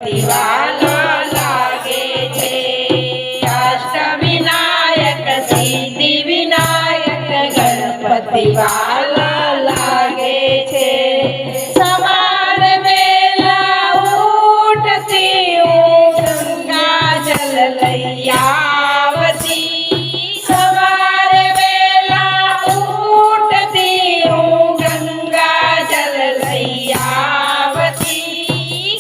દિવાલો લાગે છે અષ્ટવિનાયક સિદ્ધિ વિનાયક ગણપતિ વાલા લાગે છે સવારે વેલા ઉઠતી હું ગંગા જલ લઈ આવતી સવારે વેલા ઉઠતી હું ગંગા જલ લઈ આવતી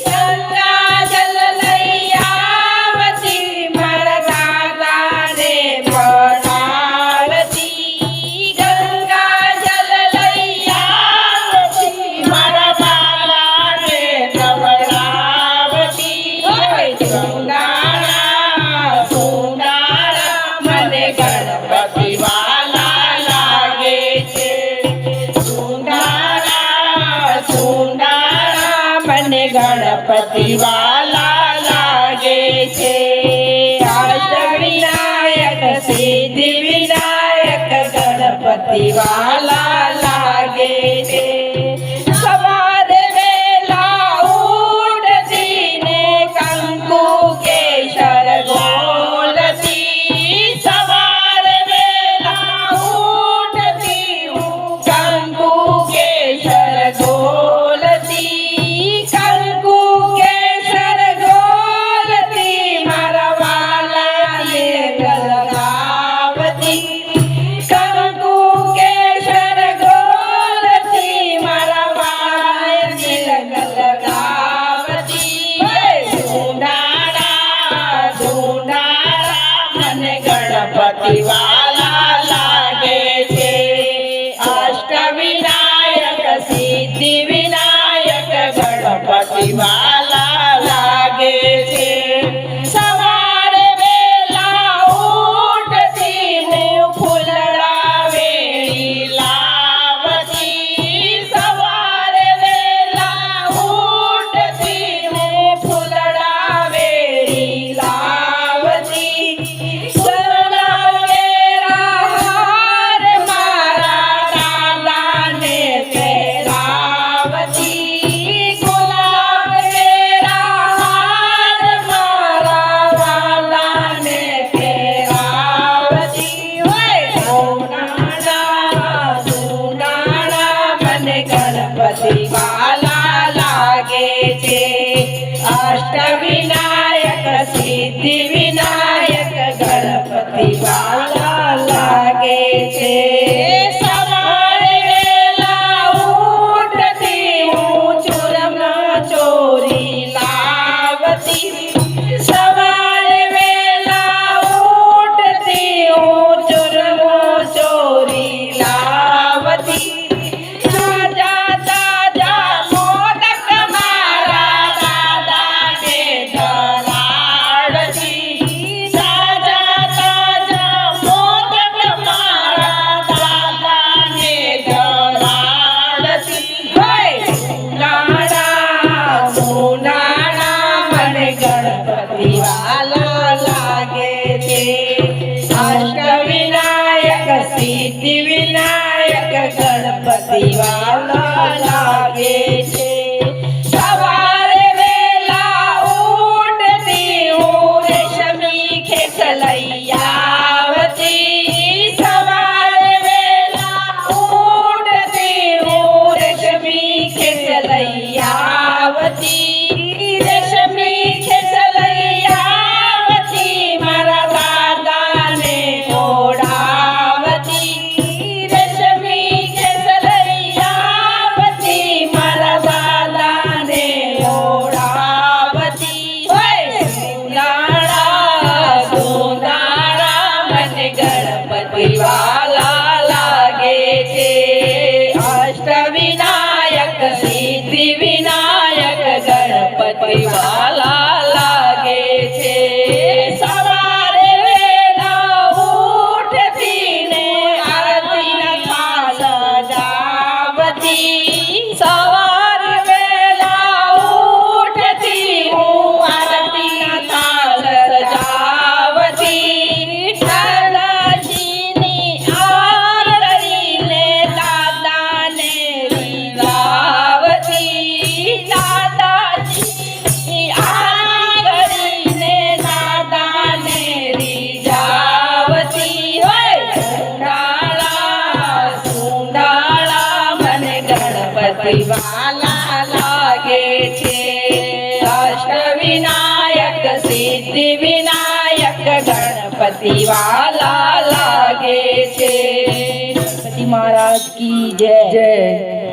ગંગા જલ લઈ આવતી મારા દાદાને પડાવતી ગંગા જલ લઈ આવતી મારા બાલાને નવડાવતી સુનાળા સુનાળા મને ગણપતિ વાલા લાગે છે સુનાળા સુનાળા મને ગણપતિ વાલા લાગે છે અષ્ટવિનાયક સિદ્ધિ વિનાયક ગણપતિ વાલા લાગે છે સવારે વેલા ઉઠતી ને કંકુ કેસર ગોલતી સવારે વેલા ઉઠતી હું કંકુ કેસર ગોલતી કંકુ કેસર ગોલતી મારા વાલાને લગાવતી કંકુ કેસર ગોલતી મારા વાલાને લગાવતી સુનાળા સુનાળા મને ગણપતિ વાલા લાગે છે અષ્ટવિનાયક સિદ્ધિ વિનાયક ગણપતિ વાલા લાગે છે સવારે વેલા ઉઠતી હું ફૂલડા વેણી લાવતી સવારે વેલા ઉઠતી હું ફૂલડા વેણી લાવતી સોના કેરા હાર મારા દાદાને પહેરાવતી ગુલાબ કેરા હાર મારા વાલાને પહેરાવતી સુનાળા સુનાળા મને ગણપતિ વાલા લાગે છે અષ્ટવિનાયક સિદ્ધિ વિનાયક ગણપતિ વાલા લાગે છે સવારે વેલા ઉઠતી હું ચૂરમા ચોરી લાવતી સવારે વેલા ઉઠતી હું ચૂરમો ચોરી લાવતી તાજા તાજા મોદક મારા દાદાને ધરાવતી તાજા તાજા મોદક મારા દાદાને ધરાવતી સુનાળા સુનાળા મને ગણ સિદ્ધિ વિનાયક ગણપતિ વાલા લાગે છે. ગણપતિ મહારાજ કી જય. જય